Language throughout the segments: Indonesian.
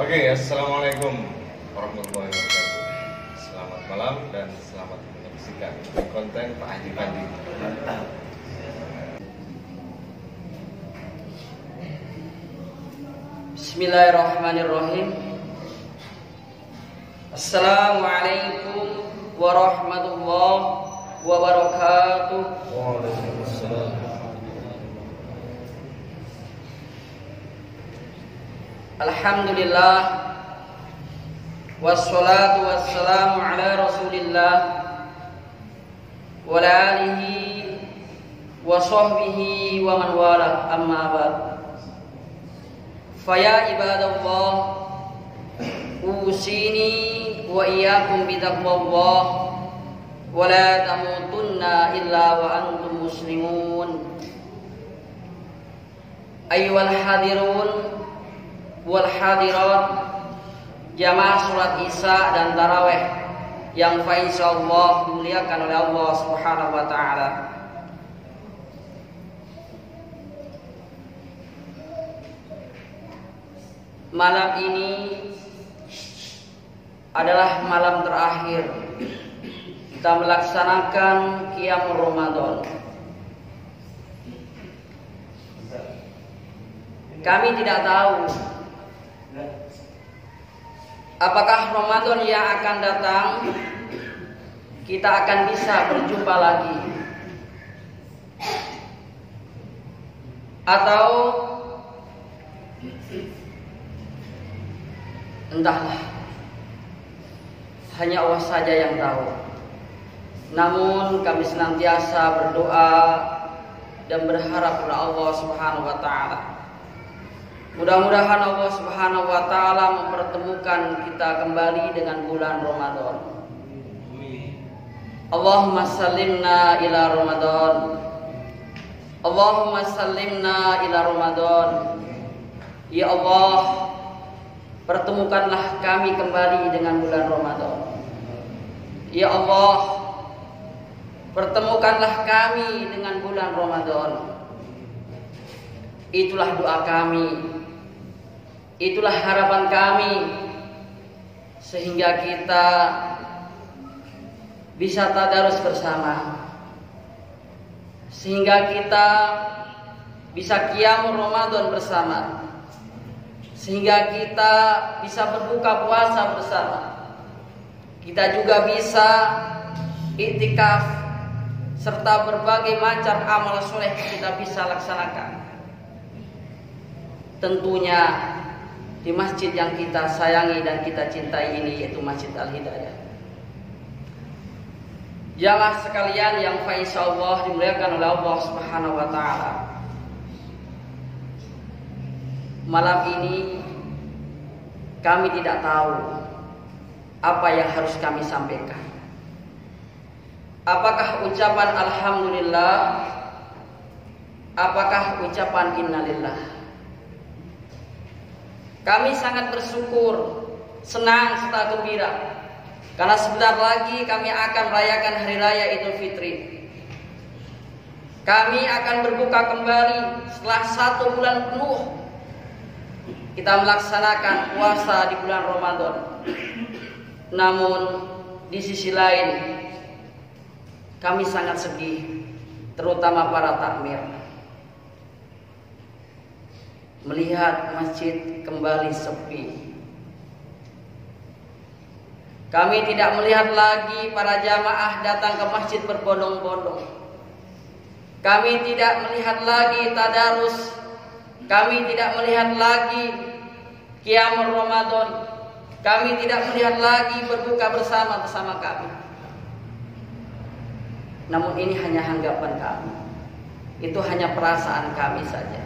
Oke, assalamualaikum warahmatullahi wabarakatuh. Selamat malam dan selamat menyaksikan konten Pak Haji Pandi. Mantap. Bismillahirrahmanirrahim. Assalamualaikum warahmatullahi wabarakatuh. Waalaikumsalam. Alhamdulillah, wassalatu wassalamu ala rasulillah wa ala alihi wa sahbihi wa man wala, amma ba'd. Faya ibadallah, usini wa iyyakum bitaqwallah wa la tamutunna illa wa antum muslimun. Ayyuhal hadirun wal hadirat, jamaah sholat isya dan taraweh yang insyaallah dimuliakan oleh Allah Subhanahu wa taala. Malam ini adalah malam terakhir kita melaksanakan Qiyamul Ramadan. Kami tidak tahu apakah Ramadan yang akan datang kita akan bisa berjumpa lagi, atau entahlah, hanya Allah saja yang tahu. Namun kami senantiasa berdoa dan berharap kepada Allah Subhanahu wa taala. Mudah-mudahan Allah Subhanahu wa taala mempertemukan kita kembali dengan bulan Ramadan. Allahumma sallimna ila Ramadan. Allahumma sallimna ila Ramadan. Ya Allah, pertemukanlah kami kembali dengan bulan Ramadan. Ya Allah, pertemukanlah kami dengan bulan Ramadan. Itulah doa kami. Itulah harapan kami, sehingga kita bisa tadarus bersama, sehingga kita bisa qiyamul Ramadan bersama, sehingga kita bisa berbuka puasa bersama, kita juga bisa iktikaf, serta berbagai macam amal soleh kita bisa laksanakan. Tentunya di masjid yang kita sayangi dan kita cintai ini, yaitu Masjid Al-Hidayah. Jamaah sekalian yang insyaallah dimuliakan oleh Allah Subhanahu wa taala. Malam ini kami tidak tahu apa yang harus kami sampaikan. Apakah ucapan alhamdulillah? Apakah ucapan innalillah? Kami sangat bersyukur, senang serta gembira, karena sebentar lagi kami akan merayakan Hari Raya Idul Fitri. Kami akan berbuka kembali setelah 1 bulan penuh kita melaksanakan puasa di bulan Ramadan. Namun di sisi lain kami sangat sedih, terutama para takmir, melihat masjid kembali sepi. Kami tidak melihat lagi para jamaah datang ke masjid berbondong-bondong. Kami tidak melihat lagi tadarus. Kami tidak melihat lagi qiyamul Ramadan. Kami tidak melihat lagi berbuka bersama kami. Namun ini hanya anggapan kami. Itu hanya perasaan kami saja.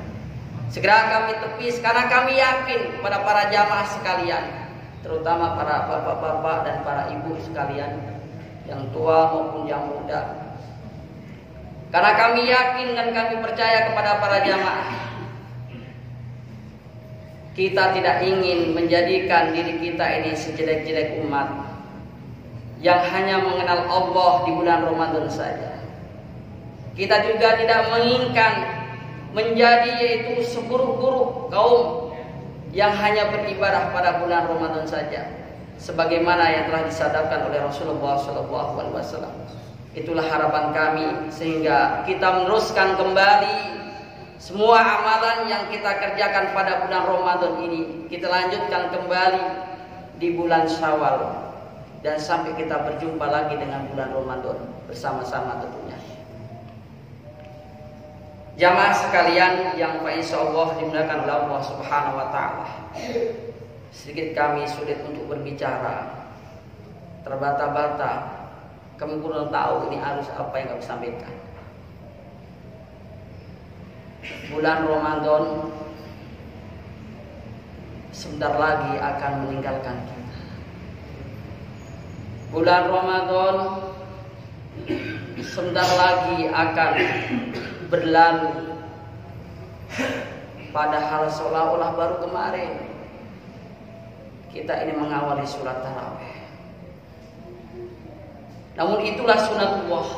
Segera kami tepis, karena kami yakin kepada para jamaah sekalian, terutama para bapak-bapak dan para ibu sekalian, yang tua maupun yang muda. Karena kami yakin dan kami percaya kepada para jamaah, kita tidak ingin menjadikan diri kita ini sejelek-jelek umat yang hanya mengenal Allah di bulan Ramadan saja. Kita juga tidak menginginkan menjadi yaitu seburuk-buruk kaum yang hanya beribadah pada bulan Ramadan saja, sebagaimana yang telah disadapkan oleh Rasulullah SAW. Itulah harapan kami, sehingga kita meneruskan kembali semua amalan yang kita kerjakan pada bulan Ramadan ini, kita lanjutkan kembali di bulan Syawal, dan sampai kita berjumpa lagi dengan bulan Ramadan bersama-sama tentunya. Jamaah sekalian yang insyaallah dimuliakan oleh Allah Subhanahu wa taala. Sedikit kami sulit untuk berbicara, terbata-bata. Kami kurang tahu ini harus apa yang kami sampaikan. Bulan Ramadan sebentar lagi akan meninggalkan kita. Bulan Ramadan sebentar lagi akan berlalu, padahal seolah-olah baru kemarin kita ini mengawali sholat tarawih. Namun itulah sunatullah.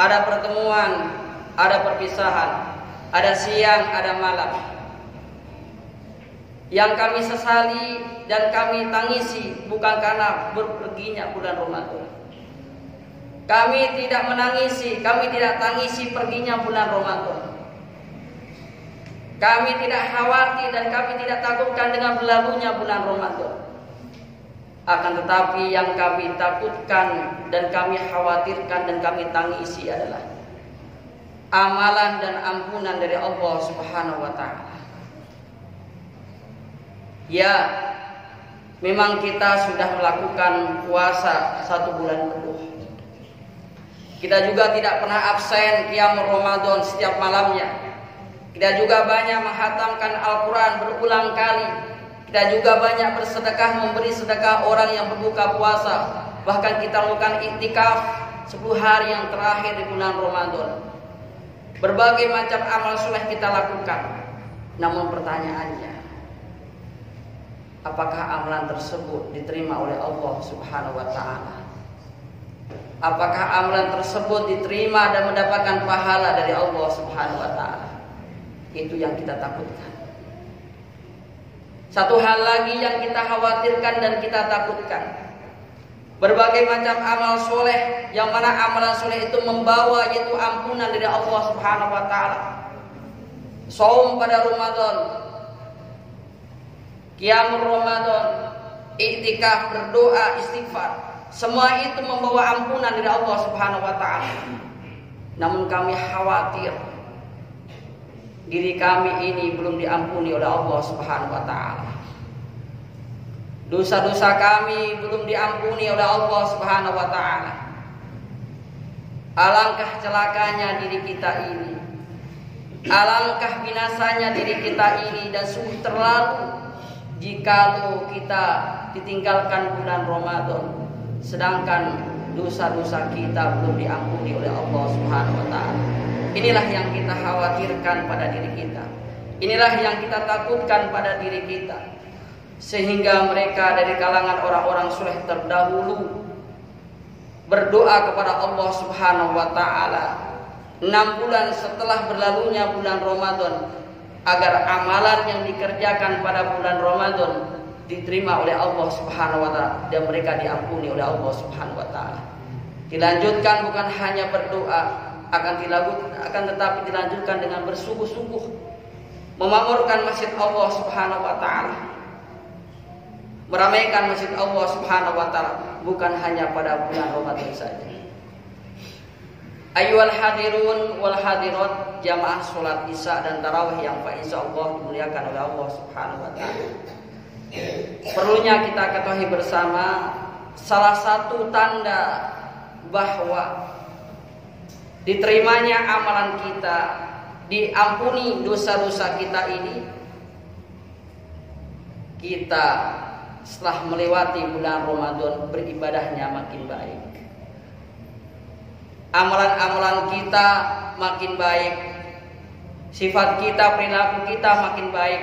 Ada pertemuan, ada perpisahan, ada siang, ada malam. Yang kami sesali dan kami tangisi bukan karena berperginya bulan Ramadan. Kami tidak menangisi, kami tidak tangisi perginya bulan Ramadan. Kami tidak khawatir dan kami tidak takutkan dengan berlalunya bulan Ramadan. Akan tetapi yang kami takutkan dan kami khawatirkan dan kami tangisi adalah amalan dan ampunan dari Allah Subhanahu wa taala. Ya, memang kita sudah melakukan puasa 1 bulan penuh. Kita juga tidak pernah absen qiyamul Ramadan setiap malamnya. Kita juga banyak menghatamkan Al-Quran berulang kali. Kita juga banyak bersedekah, memberi sedekah orang yang berbuka puasa. Bahkan kita melakukan iktikaf 10 hari yang terakhir di bulan Ramadan. Berbagai macam amal soleh kita lakukan. Namun pertanyaannya, apakah amalan tersebut diterima oleh Allah Subhanahu wa taala? Apakah amalan tersebut diterima dan mendapatkan pahala dari Allah Subhanahu wa taala? Itu yang kita takutkan. Satu hal lagi yang kita khawatirkan dan kita takutkan, berbagai macam amal soleh, yang mana amalan soleh itu membawa yaitu ampunan dari Allah Subhanahu wa taala. Saum pada Ramadan, qiyamul Ramadan, iktikaf, berdoa, istighfar, semua itu membawa ampunan dari Allah Subhanahu wa taala. Namun kami khawatir diri kami ini belum diampuni oleh Allah Subhanahu wa taala. Dosa-dosa kami belum diampuni oleh Allah Subhanahu wa taala. Alangkah celakanya diri kita ini. Alangkah binasanya diri kita ini, dan sungguh terlalu jikalau kita ditinggalkan bulan Ramadan sedangkan dosa-dosa kita belum diampuni oleh Allah Subhanahu wa taala. Inilah yang kita khawatirkan pada diri kita. Inilah yang kita takutkan pada diri kita. Sehingga mereka dari kalangan orang-orang soleh terdahulu berdoa kepada Allah Subhanahu wa taala 6 bulan setelah berlalunya bulan Ramadan, agar amalan yang dikerjakan pada bulan Ramadan diterima oleh Allah Subhanahu wa taala dan mereka diampuni oleh Allah Subhanahu wa taala. Dilanjutkan bukan hanya berdoa, akan tetapi dilanjutkan dengan bersungguh-sungguh memakmurkan masjid Allah Subhanahu wa taala, meramaikan masjid Allah Subhanahu wa taala bukan hanya pada bulan Ramadan saja. Ayyuhal hadirun wal hadirat, jamaah salat Isya dan tarawih yang insyaallah dimuliakan oleh Allah Subhanahu wa taala. Perlunya kita ketahui bersama, salah satu tanda bahwa diterimanya amalan kita, diampuni dosa-dosa kita ini, kita setelah melewati bulan Ramadan beribadahnya makin baik. Amalan-amalan kita makin baik, sifat kita, perilaku kita makin baik,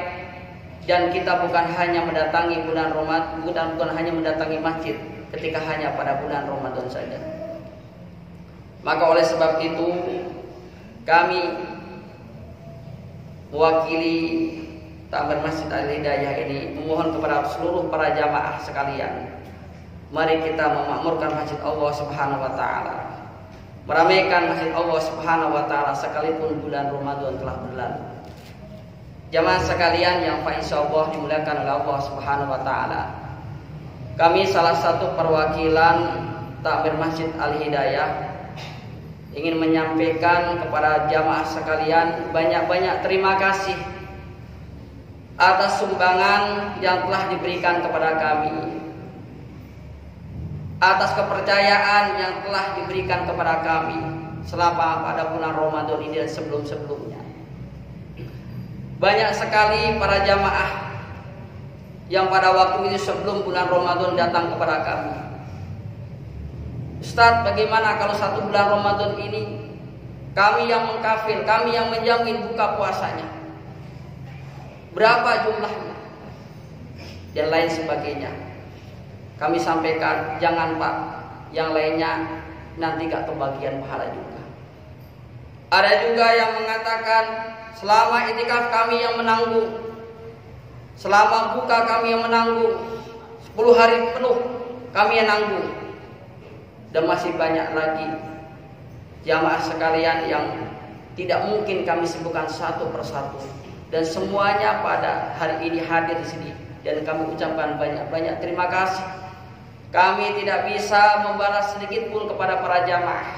dan kita bukan hanya mendatangi bulan Ramadan, bukan hanya mendatangi masjid ketika hanya pada bulan Ramadan saja. Maka oleh sebab itu kami mewakili Takmir Masjid Al-Hidayah ini memohon kepada seluruh para jamaah sekalian, mari kita memakmurkan masjid Allah Subhanahu wa taala, meramaikan masjid Allah Subhanahu wa taala sekalipun bulan Ramadan telah berlalu. Jamaah sekalian yang insyaallah dimuliakan oleh Allah Subhanahu wa taala. Kami salah satu perwakilan Takmir Masjid Al-Hidayah ingin menyampaikan kepada jamaah sekalian banyak-banyak terima kasih atas sumbangan yang telah diberikan kepada kami, atas kepercayaan yang telah diberikan kepada kami selama pada bulan Ramadan ini dan sebelum-sebelumnya. Banyak sekali para jamaah yang pada waktu itu sebelum bulan Ramadan datang kepada kami. Ustaz, bagaimana kalau satu bulan Ramadan ini kami yang mengkafir, kami yang menjamin buka puasanya? Berapa jumlahnya? Dan lain sebagainya. Kami sampaikan, jangan Pak, yang lainnya nanti gak kebagian pahala juga. Ada juga yang mengatakan, selama itikaf kami yang menanggung, selama buka kami yang menanggung, 10 hari penuh kami yang nanggung. Dan masih banyak lagi jamaah sekalian yang tidak mungkin kami sebutkan satu persatu. Dan semuanya pada hari ini hadir di sini, dan kami ucapkan banyak-banyak terima kasih. Kami tidak bisa membalas sedikit pun kepada para jamaah.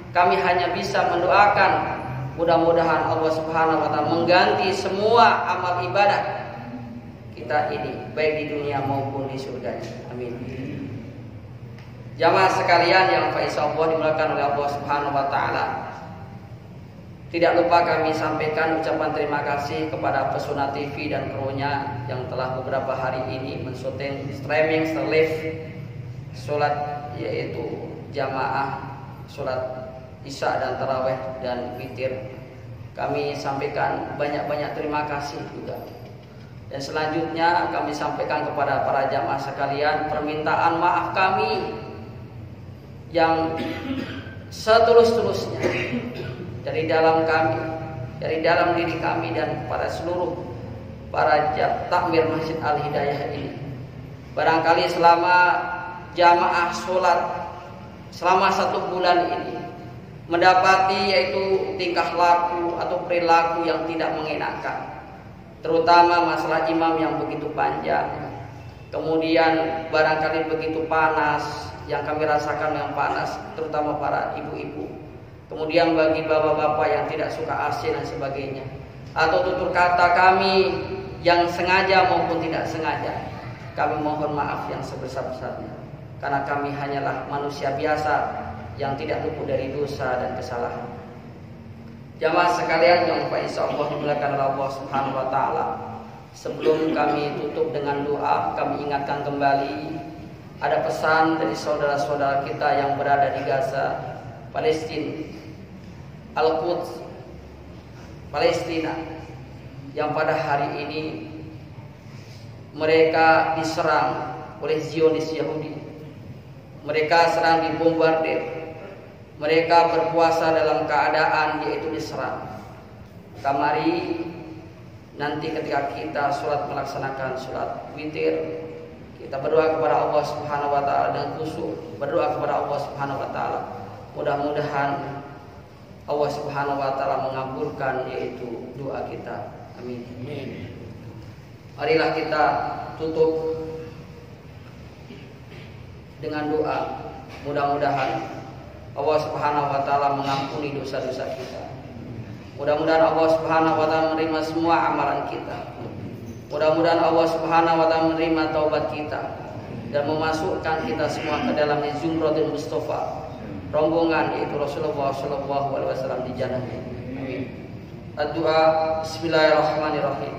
Kami hanya bisa mendoakan mudah-mudahan Allah Subhanahu wa taala mengganti semua amal ibadah kita ini, baik di dunia maupun di surga. Amin. Jamaah sekalian yang insyaallah dimuliakan oleh Allah Subhanahu wa taala, tidak lupa kami sampaikan ucapan terima kasih kepada Pesona TV dan krunya yang telah beberapa hari ini mensyuting streaming live sholat, yaitu jamaah sholat isya dan tarawih dan witir. Kami sampaikan banyak-banyak terima kasih juga. Dan selanjutnya kami sampaikan kepada para jamaah sekalian permintaan maaf kami yang setulus-tulusnya dari dalam kami, dari dalam diri kami dan pada seluruh para takmir Masjid Al-Hidayah ini. Barangkali selama jamaah sholat selama 1 bulan ini mendapati yaitu tingkah laku atau perilaku yang tidak mengenakan, terutama masalah imam yang begitu panjang, kemudian barangkali begitu panas yang kami rasakan, yang panas terutama para ibu-ibu. Kemudian bagi bapak-bapak yang tidak suka AC dan sebagainya, atau tutur kata kami yang sengaja maupun tidak sengaja, kami mohon maaf yang sebesar-besarnya, karena kami hanyalah manusia biasa yang tidak luput dari dosa dan kesalahan. Jamaah sekalian yang insyaallah dimuliakan oleh Allah Subhanahu wa taala, sebelum kami tutup dengan doa, kami ingatkan kembali ada pesan dari saudara-saudara kita yang berada di Gaza, Palestina, Al-Quds, Palestina, yang pada hari ini mereka diserang oleh Zionis Yahudi. Mereka sedang dibombardir. Mereka berpuasa dalam keadaan yaitu diserang. Mari nanti ketika kita sholat melaksanakan sholat witir, kita berdoa kepada Allah Subhanahu wa taala dengan khusyuk, berdoa kepada Allah Subhanahu wa taala. Mudah-mudahan Allah Subhanahu wa taala mengabulkan yaitu doa kita. Amin. Marilah kita tutup dengan doa. Mudah-mudahan Allah Subhanahu wa taala mengampuni dosa-dosa kita. Mudah-mudahan Allah Subhanahu wa taala menerima semua amalan kita. Mudah-mudahan Allah Subhanahu wa taala menerima taubat kita dan memasukkan kita semua ke dalam Zumratul Mustafa, rombongan yaitu Rasulullah sallallahu alaihi wasallam di jannah. Amin. Doa. Bismillahirrahmanirrahim.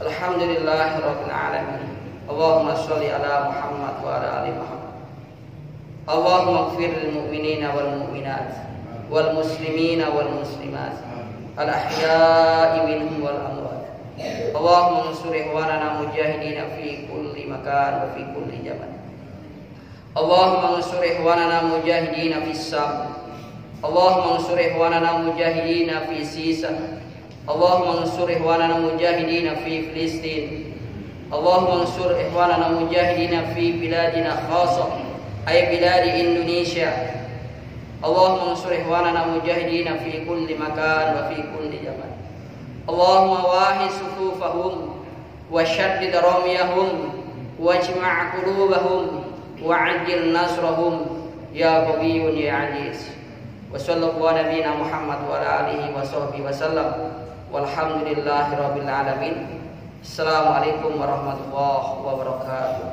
Alhamdulillahirabbil alamin. Allahumma shalli ala Muhammad wa ala ali Muhammad. Allahumma ighfir lil mu'minina wal mu'minat wal muslimina wal muslimat al ahya'i minhum wal amwat. Allahumma ansur ikhwanana mujahidina fi kulli makan wa fi kulli zaman. Allahumma ansur ikhwanana mujahidina fi Sam. Allahumma ansur ikhwanana mujahidina fi Sisa. Allahumma ansur ikhwanana mujahidina fi Filistin. Allahumma ansur ikhwanana mujahidina fi biladina khassa ay biladi Indonesia. Allahumma ansur ikhwanana mujahidina fi kulli makan wa fi kulli zaman. Allahumma wahi sufufahum wa shaddid ramyahum wajma' qulubahum wa'ajil nasrahum ya qawiyyun ya aziz. Wa sallallahu ala nabiyyina Muhammad wa ala alihi wa sahbihi wa sallam. Walhamdulillahi rabbil alamin. Assalamualaikum warahmatullahi wabarakatuh.